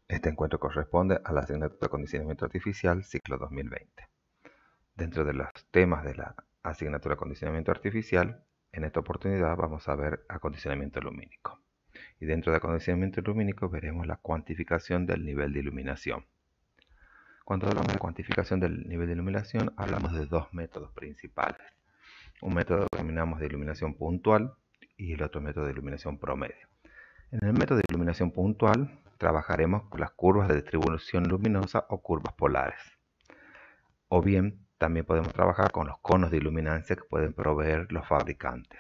Este encuentro corresponde a la asignatura de Acondicionamiento Artificial, ciclo 2020. Dentro de los temas de la asignatura de Acondicionamiento Artificial, en esta oportunidad vamos a ver acondicionamiento lumínico. Y dentro de acondicionamiento lumínico veremos la cuantificación del nivel de iluminación. Cuando hablamos de cuantificación del nivel de iluminación, hablamos de dos métodos principales. Un método que denominamos de iluminación puntual y el otro método de iluminación promedio. En el método de iluminación puntual trabajaremos con las curvas de distribución luminosa o curvas polares. O bien también podemos trabajar con los conos de iluminancia que pueden proveer los fabricantes.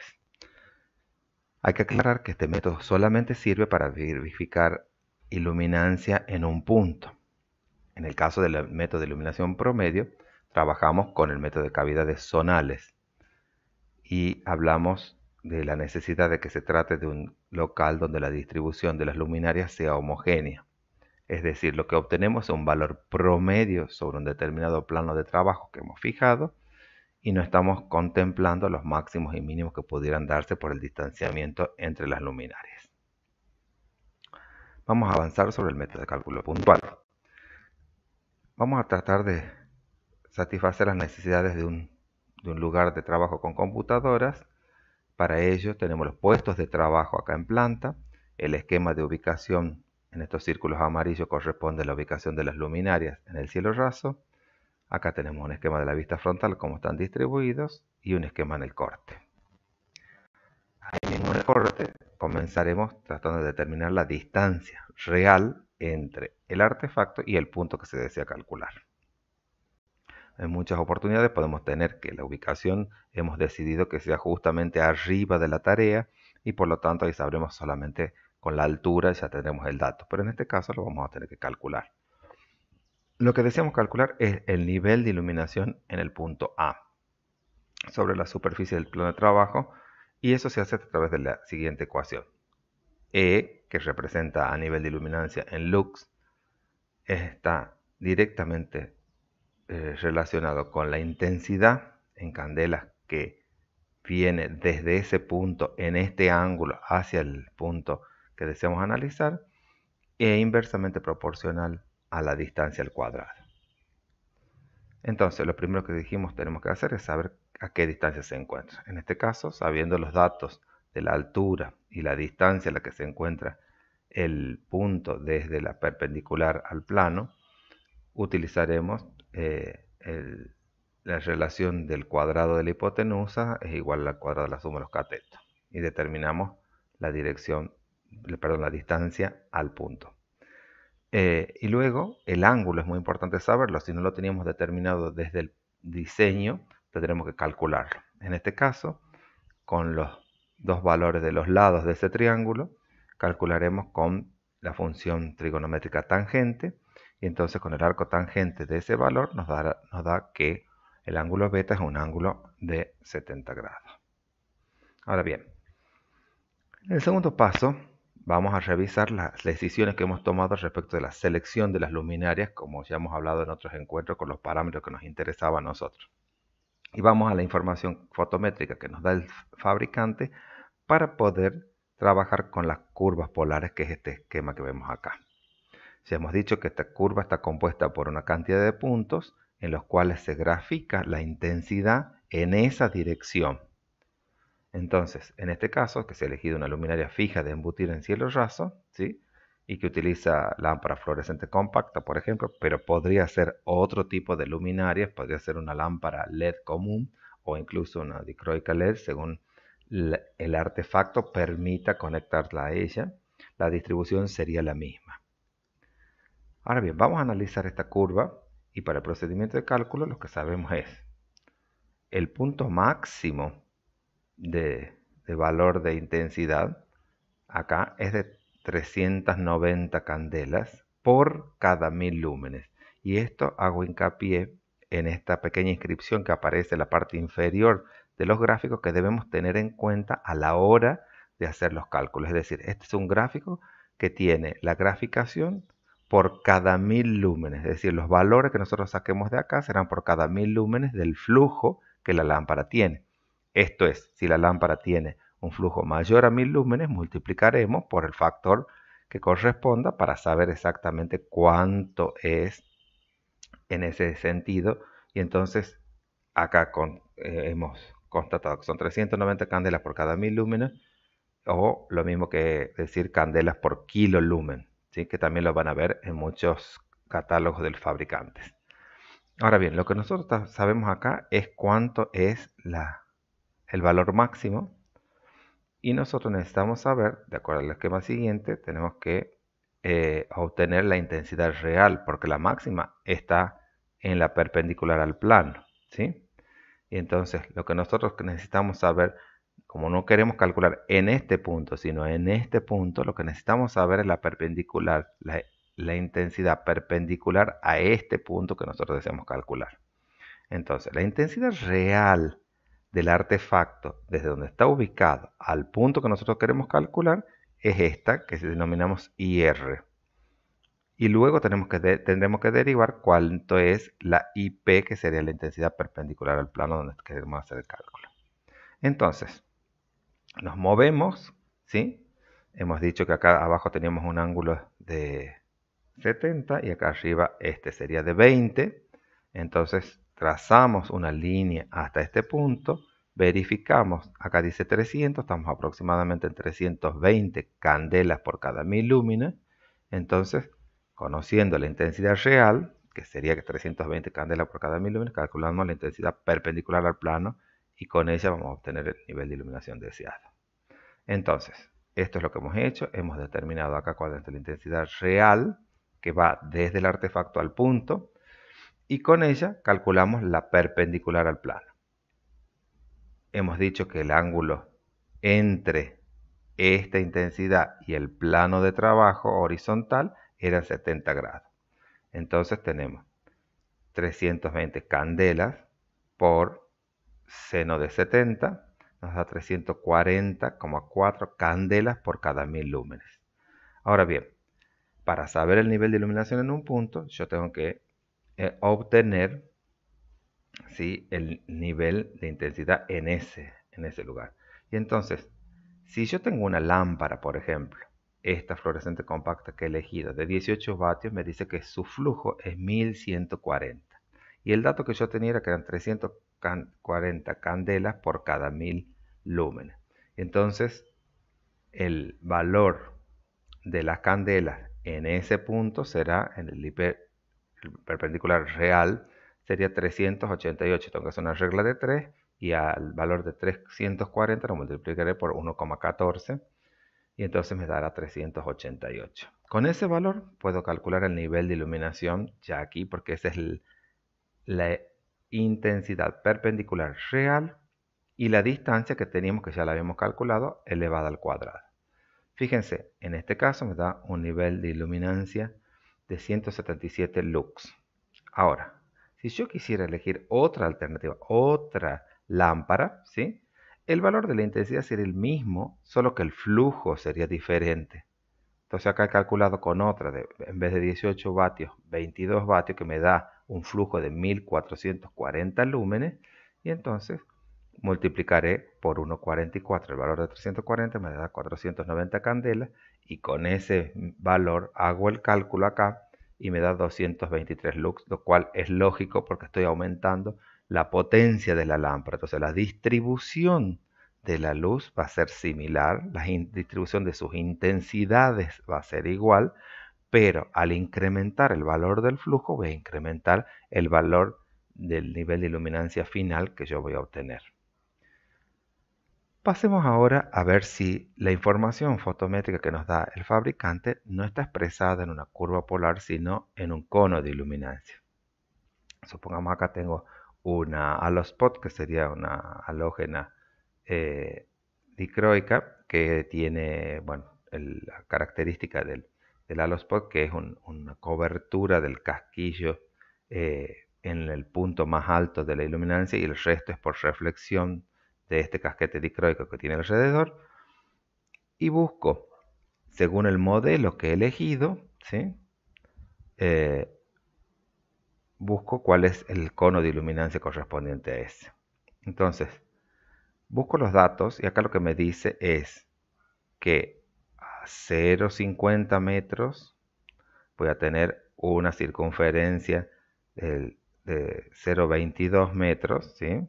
Hay que aclarar que este método solamente sirve para verificar iluminancia en un punto. En el caso del método de iluminación promedio, trabajamos con el método de cavidades zonales y hablamos de la necesidad de que se trate de un local donde la distribución de las luminarias sea homogénea. Es decir, lo que obtenemos es un valor promedio sobre un determinado plano de trabajo que hemos fijado y no estamos contemplando los máximos y mínimos que pudieran darse por el distanciamiento entre las luminarias. Vamos a avanzar sobre el método de cálculo puntual. Vamos a tratar de satisfacer las necesidades de un lugar de trabajo con computadoras. Para ello tenemos los puestos de trabajo acá en planta. El esquema de ubicación en estos círculos amarillos corresponde a la ubicación de las luminarias en el cielo raso. Acá tenemos un esquema de la vista frontal, cómo están distribuidos, y un esquema en el corte. Ahí mismo en el corte comenzaremos tratando de determinar la distancia real entre el artefacto y el punto que se desea calcular. En muchas oportunidades podemos tener que la ubicación hemos decidido que sea justamente arriba de la tarea y por lo tanto ahí sabremos solamente con la altura ya tendremos el dato, pero en este caso lo vamos a tener que calcular. Lo que deseamos calcular es el nivel de iluminación en el punto A sobre la superficie del plano de trabajo y eso se hace a través de la siguiente ecuación. E, que representa a nivel de iluminancia en lux, está directamente relacionado con la intensidad en candelas que viene desde ese punto en este ángulo hacia el punto que deseamos analizar e inversamente proporcional a la distancia al cuadrado. Entonces, lo primero que dijimos tenemos que hacer es saber a qué distancia se encuentra. En este caso, sabiendo los datos de la altura y la distancia a la que se encuentra el punto desde la perpendicular al plano, utilizaremos la relación del cuadrado de la hipotenusa es igual al cuadrado de la suma de los catetos y determinamos la dirección, la distancia al punto. Y luego el ángulo es muy importante saberlo, si no lo teníamos determinado desde el diseño tendremos que calcularlo. En este caso, con los dos valores de los lados de ese triángulo, calcularemos con la función trigonométrica tangente y entonces con el arco tangente de ese valor nos da que el ángulo beta es un ángulo de 70 grados. Ahora bien, en el segundo paso vamos a revisar las decisiones que hemos tomado respecto de la selección de las luminarias, como ya hemos hablado en otros encuentros con los parámetros que nos interesaban a nosotros. Y vamos a la información fotométrica que nos da el fabricante para poder trabajar con las curvas polares, que es este esquema que vemos acá. Ya hemos dicho que esta curva está compuesta por una cantidad de puntos en los cuales se grafica la intensidad en esa dirección. Entonces, en este caso, que se ha elegido una luminaria fija de embutir en cielo raso, ¿sí? Y que utiliza lámpara fluorescente compacta, por ejemplo, pero podría ser otro tipo de luminaria, podría ser una lámpara LED común o incluso una dicroica LED, según el artefacto permita conectarla a ella, la distribución sería la misma. Ahora bien, vamos a analizar esta curva y para el procedimiento de cálculo lo que sabemos es el punto máximo de valor de intensidad acá es de 390 candelas por cada 1000 lúmenes. Y esto hago hincapié en esta pequeña inscripción que aparece en la parte inferior de los gráficos que debemos tener en cuenta a la hora de hacer los cálculos. Es decir, este es un gráfico que tiene la graficación por cada 1000 lúmenes. Es decir, los valores que nosotros saquemos de acá serán por cada 1000 lúmenes del flujo que la lámpara tiene. Esto es, si la lámpara tiene un flujo mayor a 1000 lúmenes, multiplicaremos por el factor que corresponda para saber exactamente cuánto es en ese sentido. Y entonces acá hemos constatado que son 390 candelas por cada 1000 lúmenes, o lo mismo que decir candelas por kilolumen, ¿sí? Que también lo van a ver en muchos catálogos del fabricante. Ahora bien, lo que nosotros sabemos acá es cuánto es el valor máximo, y nosotros necesitamos saber, de acuerdo al esquema siguiente, tenemos que obtener la intensidad real, porque la máxima está en la perpendicular al plano, ¿sí? Y entonces lo que nosotros necesitamos saber, como no queremos calcular en este punto, sino en este punto, lo que necesitamos saber es la perpendicular, la intensidad perpendicular a este punto que nosotros deseamos calcular. Entonces, la intensidad real del artefacto desde donde está ubicado al punto que nosotros queremos calcular es esta, que denominamos IR. Y luego tendremos que derivar cuánto es la IP, que sería la intensidad perpendicular al plano donde queremos hacer el cálculo. Entonces, nos movemos, ¿sí? Hemos dicho que acá abajo teníamos un ángulo de 70 y acá arriba este sería de 20. Entonces, trazamos una línea hasta este punto, verificamos, acá dice 300, estamos aproximadamente en 320 candelas por cada 1000 lúmenes. Entonces, conociendo la intensidad real, que sería que 320 candelas por cada 1000 lúmenes, calculamos la intensidad perpendicular al plano y con ella vamos a obtener el nivel de iluminación deseado. Entonces, esto es lo que hemos hecho. Hemos determinado acá cuál es la intensidad real, que va desde el artefacto al punto, y con ella calculamos la perpendicular al plano. Hemos dicho que el ángulo entre esta intensidad y el plano de trabajo horizontal era 70 grados. Entonces tenemos 320 candelas por seno de 70, nos da 340,4 candelas por cada 1000 lúmenes. Ahora bien, para saber el nivel de iluminación en un punto, yo tengo que obtener, ¿sí?, el nivel de intensidad en ese lugar. Y entonces, si yo tengo una lámpara, por ejemplo, esta fluorescente compacta que he elegido de 18 vatios, me dice que su flujo es 1140. Y el dato que yo tenía era que eran 340 candelas por cada 1000 lúmenes. Entonces, el valor de las candelas en ese punto será, en el perpendicular real, sería 388. Tengo que hacer una regla de 3 y al valor de 340 lo multiplicaré por 1,14 y entonces me dará 388. Con ese valor puedo calcular el nivel de iluminación ya aquí, porque esa es la intensidad perpendicular real y la distancia que teníamos, que ya la habíamos calculado, elevada al cuadrado. Fíjense, en este caso me da un nivel de iluminancia de 177 lux. Ahora, si yo quisiera elegir otra alternativa, otra lámpara, ¿sí?, el valor de la intensidad sería el mismo, solo que el flujo sería diferente. Entonces acá he calculado con otra, en vez de 18 vatios, 22 vatios, que me da un flujo de 1440 lúmenes, y entonces multiplicaré por 1,44. El valor de 340 me da 490 candelas, y con ese valor hago el cálculo acá y me da 223 lux, lo cual es lógico porque estoy aumentando la potencia de la lámpara. Entonces la distribución de la luz va a ser similar, la distribución de sus intensidades va a ser igual, pero al incrementar el valor del flujo voy a incrementar el valor del nivel de iluminancia final que yo voy a obtener. Pasemos ahora a ver si la información fotométrica que nos da el fabricante no está expresada en una curva polar, sino en un cono de iluminancia. Supongamos acá tengo una halospot, que sería una halógena dicroica, que tiene, bueno, la característica del halospot, que es una cobertura del casquillo en el punto más alto de la iluminancia, y el resto es por reflexión de este casquete dicroico que tiene alrededor. Y busco, según el modelo que he elegido, ¿sí?, busco cuál es el cono de iluminancia correspondiente a ese. Entonces, busco los datos y acá lo que me dice es que 0,50 metros, voy a tener una circunferencia de 0,22 metros, ¿sí?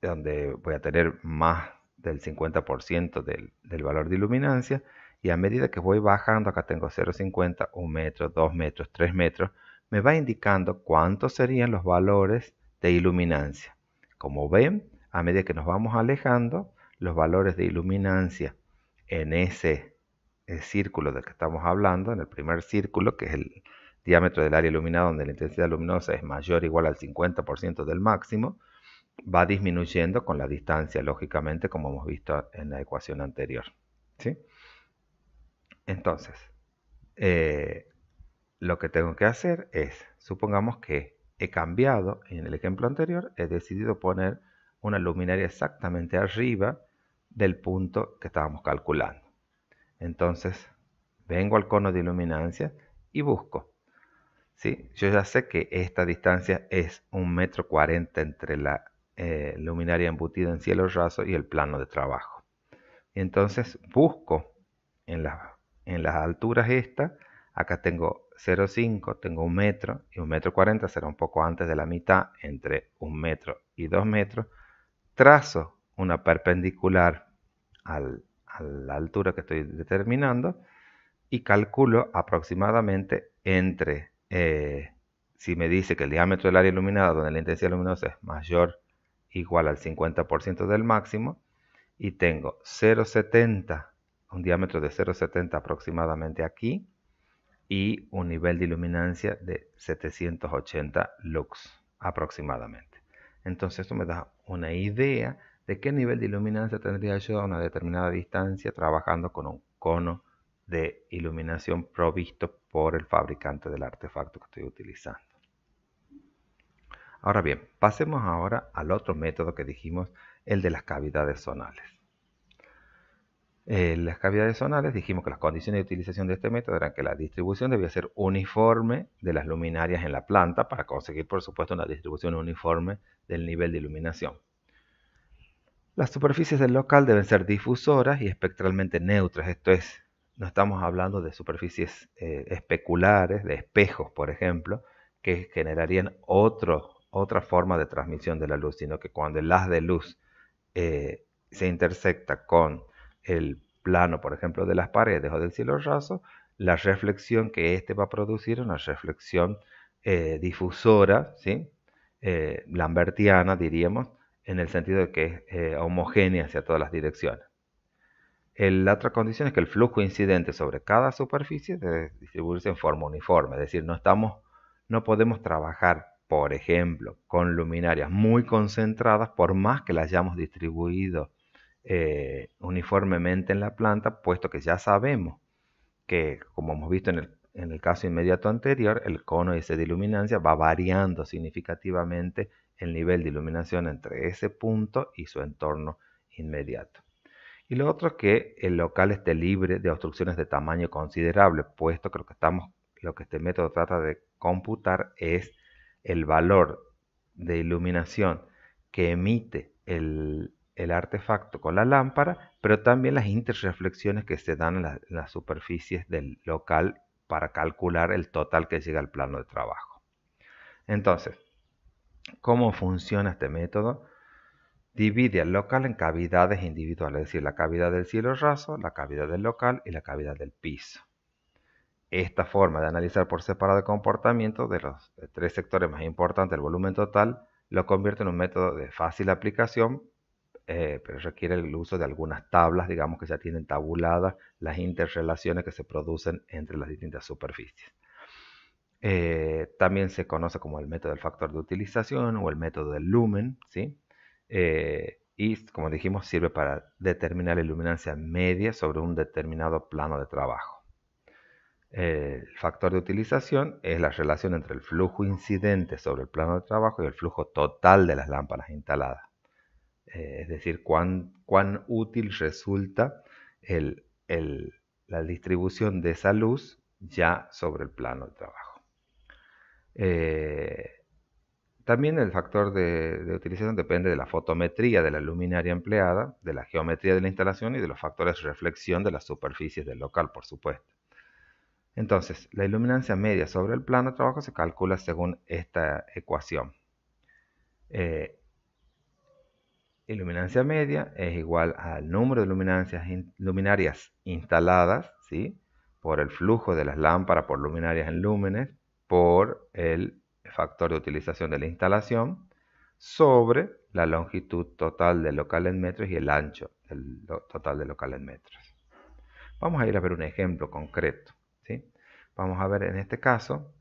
Donde voy a tener más del 50% del valor de iluminancia, y a medida que voy bajando, acá tengo 0,50, 1 metro, 2 metros, 3 metros, me va indicando cuántos serían los valores de iluminancia. Como ven, a medida que nos vamos alejando, los valores de iluminancia en ese círculo del que estamos hablando, en el primer círculo, que es el diámetro del área iluminada, donde la intensidad luminosa es mayor o igual al 50% del máximo, va disminuyendo con la distancia, lógicamente, como hemos visto en la ecuación anterior, ¿sí? Entonces, lo que tengo que hacer es, supongamos que he cambiado, en el ejemplo anterior, he decidido poner una luminaria exactamente arriba del punto que estábamos calculando. Entonces, vengo al cono de iluminancia y busco, ¿sí? Yo ya sé que esta distancia es 1,40 m entre la luminaria embutida en cielo raso y el plano de trabajo. Y entonces busco en las alturas estas, acá tengo 0,5, tengo 1 metro, y 1,40 m será un poco antes de la mitad, entre 1 metro y 2 metros. Trazo una perpendicular a la altura que estoy determinando y calculo aproximadamente entre, si me dice que el diámetro del área iluminada donde la intensidad luminosa es mayor o igual al 50% del máximo, y tengo 0,70, un diámetro de 0,70 aproximadamente aquí, y un nivel de iluminancia de 780 lux aproximadamente. Entonces esto me da una idea de qué nivel de iluminancia tendría yo a una determinada distancia trabajando con un cono de iluminación provisto por el fabricante del artefacto que estoy utilizando. Ahora bien, pasemos ahora al otro método que dijimos, el de las cavidades zonales. Las cavidades zonales, dijimos que las condiciones de utilización de este método eran que la distribución debía ser uniforme de las luminarias en la planta para conseguir, por supuesto, una distribución uniforme del nivel de iluminación. Las superficies del local deben ser difusoras y espectralmente neutras, esto es, no estamos hablando de superficies especulares, de espejos, por ejemplo, que generarían otra forma de transmisión de la luz, sino que cuando el haz de luz se intersecta con el plano, por ejemplo, de las paredes o del cielo raso, la reflexión que éste va a producir es una reflexión difusora, ¿sí? Lambertiana, diríamos, en el sentido de que es homogénea hacia todas las direcciones. La otra condición es que el flujo incidente sobre cada superficie debe distribuirse en forma uniforme, es decir, no podemos trabajar, por ejemplo, con luminarias muy concentradas, por más que las hayamos distribuido uniformemente en la planta, puesto que ya sabemos que, como hemos visto en el caso inmediato anterior, el cono ese de iluminancia va variando significativamente el nivel de iluminación entre ese punto y su entorno inmediato. Y lo otro es que el local esté libre de obstrucciones de tamaño considerable, puesto que lo que este método trata de computar es el valor de iluminación que emite el artefacto con la lámpara, pero también las interreflexiones que se dan en las superficies del local para calcular el total que llega al plano de trabajo. Entonces, ¿cómo funciona este método? Divide al local en cavidades individuales, es decir, la cavidad del cielo raso, la cavidad del local y la cavidad del piso. Esta forma de analizar por separado el comportamiento de los tres sectores más importantes del volumen total lo convierte en un método de fácil aplicación, pero requiere el uso de algunas tablas, digamos, que ya tienen tabuladas las interrelaciones que se producen entre las distintas superficies. También se conoce como el método del factor de utilización o el método del lumen, ¿sí? Y como dijimos, sirve para determinar la iluminancia media sobre un determinado plano de trabajo. El factor de utilización es la relación entre el flujo incidente sobre el plano de trabajo y el flujo total de las lámparas instaladas. Es decir, cuán útil resulta la distribución de esa luz ya sobre el plano de trabajo. También el factor de utilización depende de la fotometría de la luminaria empleada, de la geometría de la instalación y de los factores de reflexión de las superficies del local, por supuesto. Entonces, la iluminancia media sobre el plano de trabajo se calcula según esta ecuación. Iluminancia media es igual al número de luminarias instaladas, ¿sí?, por el flujo de las lámparas por luminarias en lúmenes, por el factor de utilización de la instalación, sobre la longitud total del local en metros y el ancho total del local en metros. Vamos a ir a ver un ejemplo concreto, ¿sí? Vamos a ver en este caso,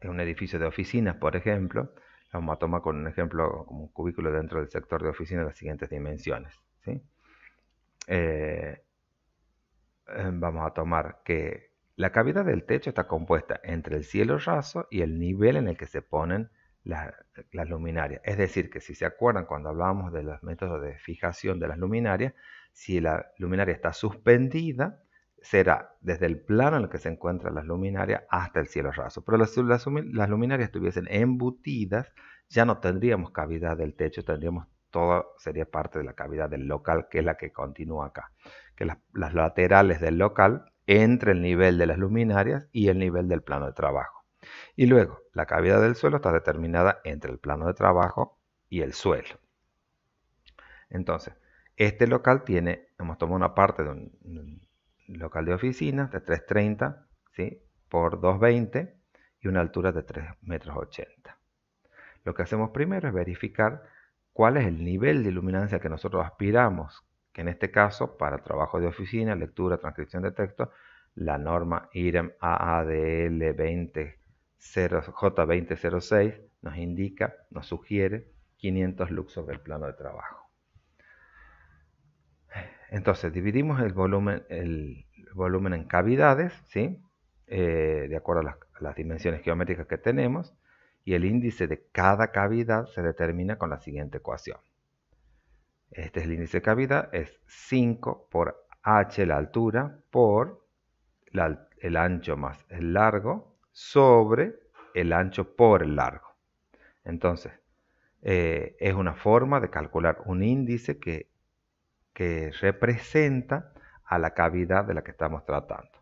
en un edificio de oficinas, por ejemplo, vamos a tomar con un ejemplo como un cubículo dentro del sector de oficinas de las siguientes dimensiones, ¿sí? Vamos a tomar que la cavidad del techo está compuesta entre el cielo raso y el nivel en el que se ponen las luminarias. Es decir, que si se acuerdan cuando hablábamos de los métodos de fijación de las luminarias, si la luminaria está suspendida, será desde el plano en el que se encuentran las luminarias hasta el cielo raso. Pero si las luminarias estuviesen embutidas, ya no tendríamos cavidad del techo, todo sería parte de la cavidad del local, que es la que continúa acá. Que las laterales del local entre el nivel de las luminarias y el nivel del plano de trabajo. Y luego, la cavidad del suelo está determinada entre el plano de trabajo y el suelo. Entonces, este local hemos tomado una parte de un local de oficinas de 330, ¿sí?, por 220 y una altura de 3,80 metros. Lo que hacemos primero es verificar cuál es el nivel de iluminancia que nosotros aspiramos, que en este caso, para trabajo de oficina, lectura, transcripción de texto, la norma IREM AADL J2006 nos indica, nos sugiere 500 lux sobre el plano de trabajo. Entonces, dividimos el volumen en cavidades, ¿sí?, de acuerdo a las dimensiones geométricas que tenemos, y el índice de cada cavidad se determina con la siguiente ecuación. Este es el índice de cavidad, es 5 por h, la altura, por el ancho más el largo, sobre el ancho por el largo. Entonces, es una forma de calcular un índice que representa a la cavidad de la que estamos tratando.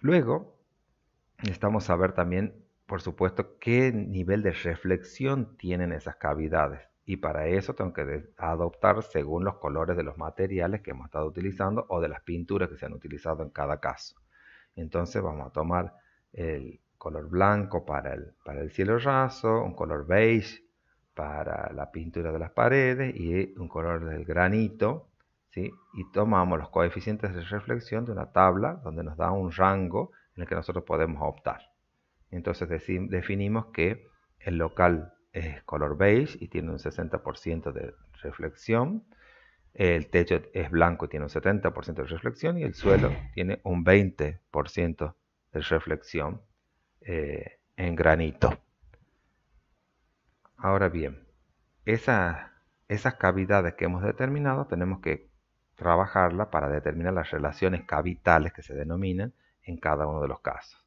Luego, necesitamos saber también, por supuesto, qué nivel de reflexión tienen esas cavidades. Y para eso tengo que adoptar según los colores de los materiales que hemos estado utilizando o de las pinturas que se han utilizado en cada caso. Entonces vamos a tomar el color blanco para el cielo raso, un color beige para la pintura de las paredes y un color del granito, ¿sí? Y tomamos los coeficientes de reflexión de una tabla donde nos da un rango en el que nosotros podemos optar. Entonces definimos que el local es color beige y tiene un 60% de reflexión, el techo es blanco y tiene un 70% de reflexión y el suelo tiene un 20% de reflexión en granito. Ahora bien, esas cavidades que hemos determinado tenemos que trabajarlas para determinar las relaciones cavitales que se denominan en cada uno de los casos.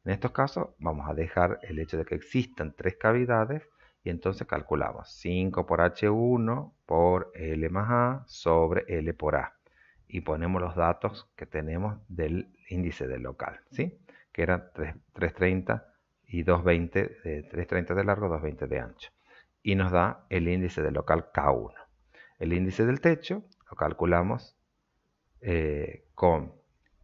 En estos casos vamos a dejar el hecho de que existan 3 cavidades y entonces calculamos 5 por H1 por L más A sobre L por A. Y ponemos los datos que tenemos del índice del local, ¿sí?, que eran 330 y 220, 330 de largo, 220 de ancho. Y nos da el índice del local K1. El índice del techo lo calculamos con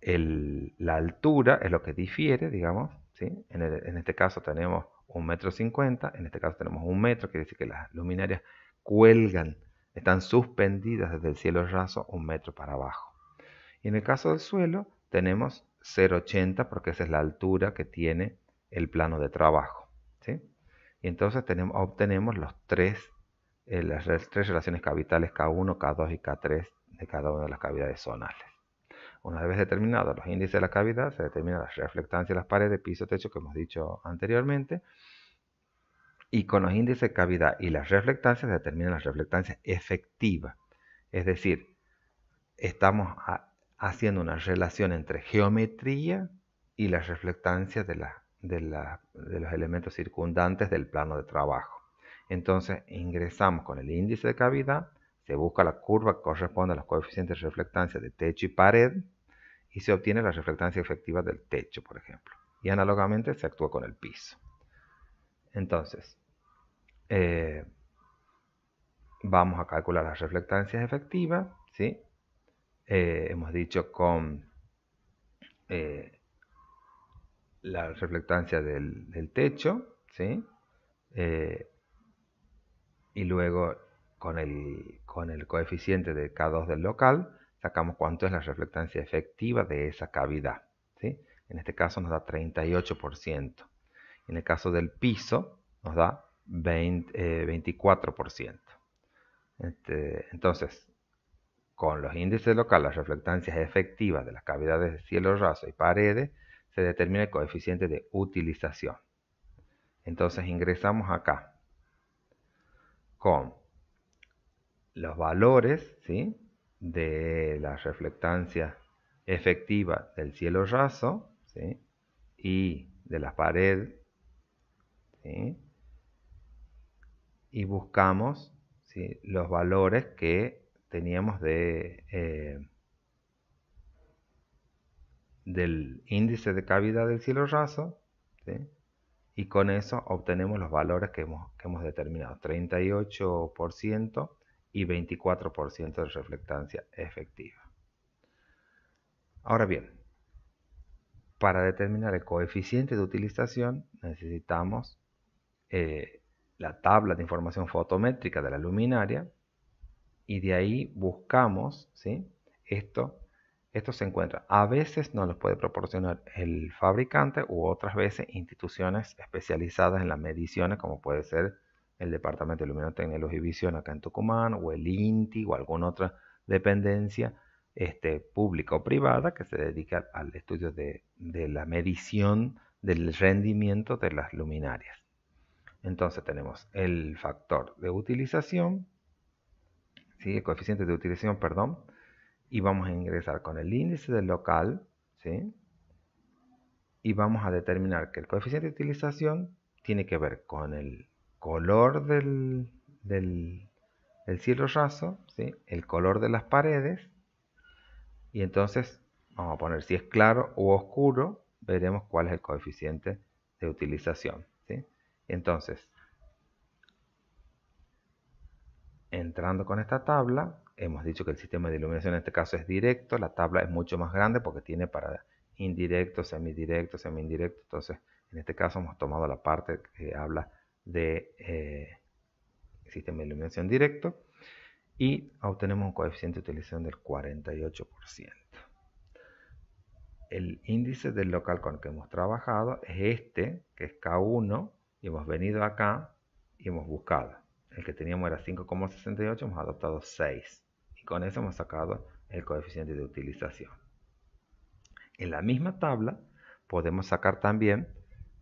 la altura, es lo que difiere, digamos, ¿sí? En este caso tenemos 1,50 m, en este caso tenemos 1 metro, quiere decir que las luminarias cuelgan, están suspendidas desde el cielo raso 1 metro para abajo. Y en el caso del suelo tenemos 0,80 porque esa es la altura que tiene el plano de trabajo, ¿sí? Y entonces obtenemos las tres relaciones cavitales K1, K2 y K3 de cada una de las cavidades zonales. Una vez determinados los índices de la cavidad, se determina la reflectancia de las paredes, piso, techo, que hemos dicho anteriormente. Y con los índices de cavidad y las reflectancias se determina la reflectancia efectiva. Es decir, estamos haciendo una relación entre geometría y la reflectancia de de los elementos circundantes del plano de trabajo. Entonces ingresamos con el índice de cavidad, se busca la curva que corresponde a los coeficientes de reflectancia de techo y pared y se obtiene la reflectancia efectiva del techo, por ejemplo. Y análogamente se actúa con el piso. Entonces, vamos a calcular las reflectancias efectivas, ¿sí? Hemos dicho con la reflectancia del techo, ¿sí? Y luego con el coeficiente de K2 del local, sacamos cuánto es la reflectancia efectiva de esa cavidad, ¿sí? En este caso nos da 38%. En el caso del piso nos da 24%. Entonces, con los índices locales, las reflectancias efectivas de las cavidades de cielo raso y paredes, se determina el coeficiente de utilización. Entonces ingresamos acá con los valores, ¿sí?, de la reflectancia efectiva del cielo raso, ¿sí?, y de la pared, ¿sí?, y buscamos, ¿sí?, los valores que teníamos del índice de cavidad del cielo raso, ¿sí?, y con eso obtenemos los valores que hemos determinado, 38% y 24% de reflectancia efectiva. Ahora bien, para determinar el coeficiente de utilización necesitamos la tabla de información fotométrica de la luminaria y de ahí buscamos, ¿sí?, esto se encuentra. A veces nos los puede proporcionar el fabricante u otras veces instituciones especializadas en las mediciones, como puede ser el Departamento de Iluminotecnia, Luz y Visión acá en Tucumán, o el INTI, o alguna otra dependencia pública o privada que se dedica al estudio de la medición del rendimiento de las luminarias. Entonces tenemos el factor de utilización, ¿sí?, el coeficiente de utilización, perdón, y vamos a ingresar con el índice del local, ¿sí?, y vamos a determinar que el coeficiente de utilización tiene que ver con el color del cielo raso, ¿sí?, el color de las paredes, y entonces vamos a poner si es claro o oscuro, veremos cuál es el coeficiente de utilización, ¿sí? Entonces, entrando con esta tabla, hemos dicho que el sistema de iluminación en este caso es directo, la tabla es mucho más grande porque tiene para indirecto, semidirecto, semi-indirecto, entonces en este caso hemos tomado la parte que habla de sistema de iluminación directo y obtenemos un coeficiente de utilización del 48%. El índice del local con el que hemos trabajado es este, que es K1, y hemos venido acá y hemos buscado. El que teníamos era 5,68, hemos adoptado 6. Y con eso hemos sacado el coeficiente de utilización. En la misma tabla podemos sacar también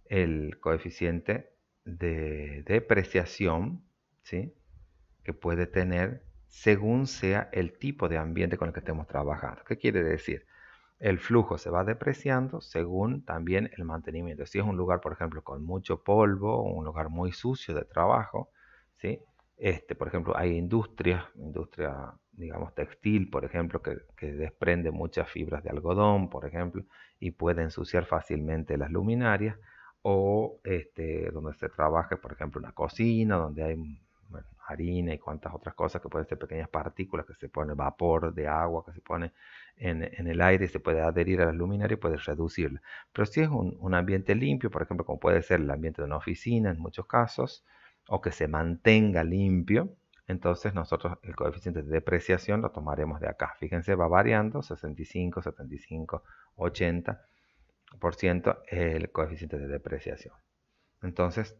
el coeficiente de depreciación, ¿sí?, que puede tener según sea el tipo de ambiente con el que estemos trabajando. ¿Qué quiere decir? El flujo se va depreciando según también el mantenimiento. Si es un lugar, por ejemplo, con mucho polvo, un lugar muy sucio de trabajo, ¿sí?, por ejemplo, hay industria, digamos textil, por ejemplo, que desprende muchas fibras de algodón, por ejemplo, y puede ensuciar fácilmente las luminarias, o donde se trabaje, por ejemplo, una cocina, donde hay, bueno, harina y cuantas otras cosas que pueden ser pequeñas partículas que se pone, vapor de agua que se pone en el aire y se puede adherir a la luminaria y puede reducirla. Pero si es un ambiente limpio, por ejemplo, como puede ser el ambiente de una oficina en muchos casos, o que se mantenga limpio, entonces nosotros el coeficiente de depreciación lo tomaremos de acá. Fíjense, va variando, 65, 75, 80% el coeficiente de depreciación. Entonces,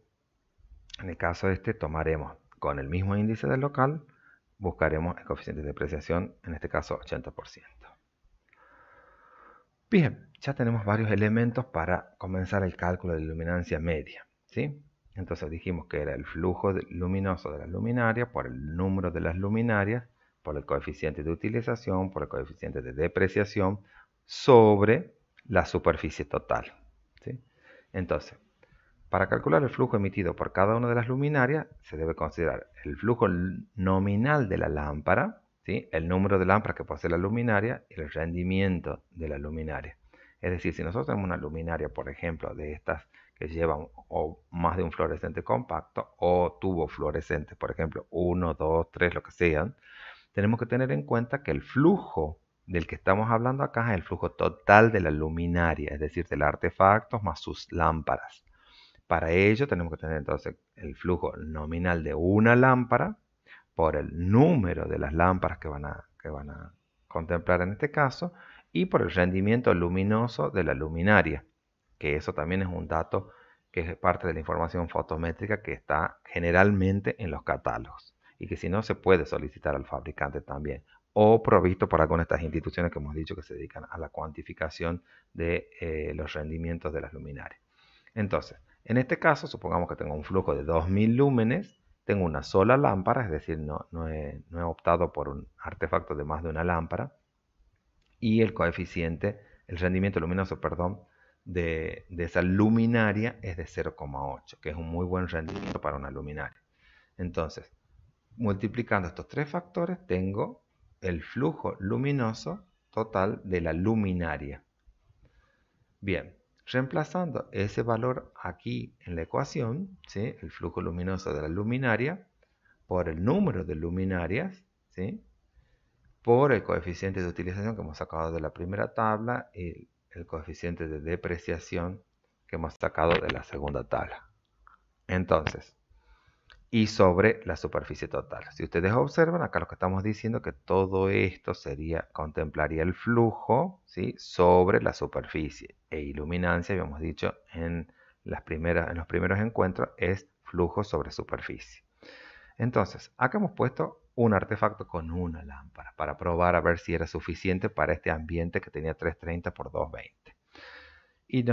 en el caso tomaremos con el mismo índice del local, buscaremos el coeficiente de depreciación, en este caso 80%. Bien, ya tenemos varios elementos para comenzar el cálculo de luminancia media, ¿sí? Entonces dijimos que era el flujo luminoso de la luminaria por el número de las luminarias, por el coeficiente de utilización, por el coeficiente de depreciación, sobre la superficie total, ¿sí? Entonces, para calcular el flujo emitido por cada una de las luminarias, se debe considerar el flujo nominal de la lámpara, ¿sí? El número de lámparas que posee la luminaria y el rendimiento de la luminaria. Es decir, si nosotros tenemos una luminaria, por ejemplo, de estas que llevan o más de un fluorescente compacto o tubo fluorescente, por ejemplo, 1, 2, 3, lo que sean, tenemos que tener en cuenta que el flujo del que estamos hablando acá es el flujo total de la luminaria, es decir, del artefacto más sus lámparas. Para ello tenemos que tener entonces el flujo nominal de una lámpara por el número de las lámparas que van a contemplar en este caso y por el rendimiento luminoso de la luminaria, que eso también es un dato que es parte de la información fotométrica que está generalmente en los catálogos y que si no se puede solicitar al fabricante también o provisto por alguna de estas instituciones que hemos dicho que se dedican a la cuantificación de los rendimientos de las luminarias. Entonces, en este caso, supongamos que tengo un flujo de 2000 lúmenes, tengo una sola lámpara, es decir, no he optado por un artefacto de más de una lámpara, y el coeficiente, el rendimiento luminoso, perdón, de esa luminaria es de 0,8, que es un muy buen rendimiento para una luminaria. Entonces, multiplicando estos tres factores, tengo el flujo luminoso total de la luminaria. Bien, reemplazando ese valor aquí en la ecuación, ¿sí? El flujo luminoso de la luminaria, por el número de luminarias, ¿sí? Por el coeficiente de utilización que hemos sacado de la primera tabla y el coeficiente de depreciación que hemos sacado de la segunda tabla. Entonces, y sobre la superficie total. Si ustedes observan, acá lo que estamos diciendo es que todo esto contemplaría el flujo, ¿sí? Sobre la superficie. E iluminancia, habíamos dicho en los primeros encuentros, es flujo sobre superficie. Entonces, acá hemos puesto un artefacto con una lámpara para probar a ver si era suficiente para este ambiente que tenía 330 por 220. Y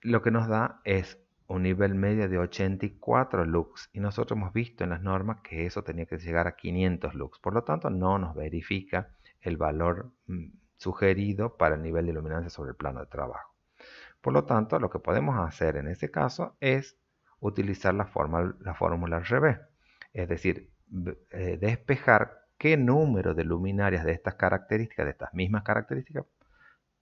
lo que nos da es un nivel medio de 84 lux. Y nosotros hemos visto en las normas que eso tenía que llegar a 500 lux. Por lo tanto, no nos verifica el valor sugerido para el nivel de iluminancia sobre el plano de trabajo. Por lo tanto, lo que podemos hacer en este caso es utilizar la fórmula al revés. Es decir, despejar qué número de luminarias de estas características, de estas mismas características,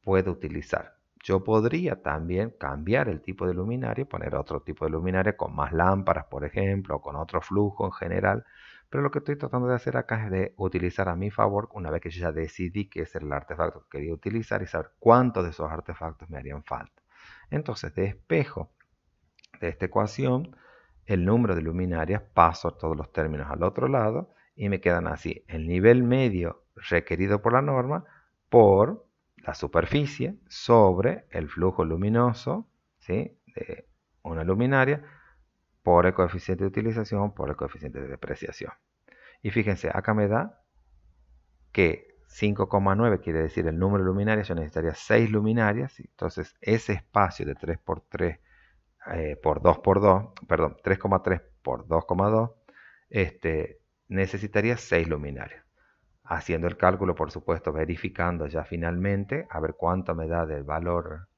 puedo utilizar. Yo podría también cambiar el tipo de luminaria, poner otro tipo de luminaria con más lámparas, por ejemplo, o con otro flujo en general. Pero lo que estoy tratando de hacer acá es de utilizar a mi favor, una vez que yo ya decidí que ese era el artefacto que quería utilizar y saber cuántos de esos artefactos me harían falta. Entonces despejo de esta ecuación el número de luminarias, paso todos los términos al otro lado y me quedan así el nivel medio requerido por la norma por la superficie sobre el flujo luminoso, ¿sí? De una luminaria por el coeficiente de utilización por el coeficiente de depreciación. Y fíjense, acá me da que 5,9 quiere decir el número de luminarias, yo necesitaría 6 luminarias, entonces ese espacio de 3 por 3 por 2 por 2, perdón, 3,3 por 2,2, necesitaría 6 luminarias. Haciendo el cálculo, por supuesto, verificando ya finalmente, a ver cuánto me da del valor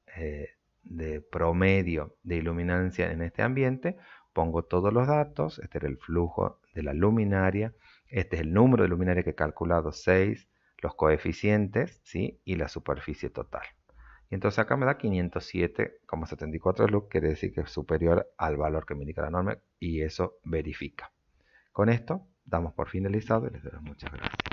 de promedio de iluminancia en este ambiente, pongo todos los datos, este era el flujo de la luminaria, este es el número de luminaria que he calculado, 6, los coeficientes, ¿sí? Y la superficie total. Y entonces acá me da 507,74 lux, quiere decir que es superior al valor que me indica la norma y eso verifica. Con esto damos por finalizado y les doy muchas gracias.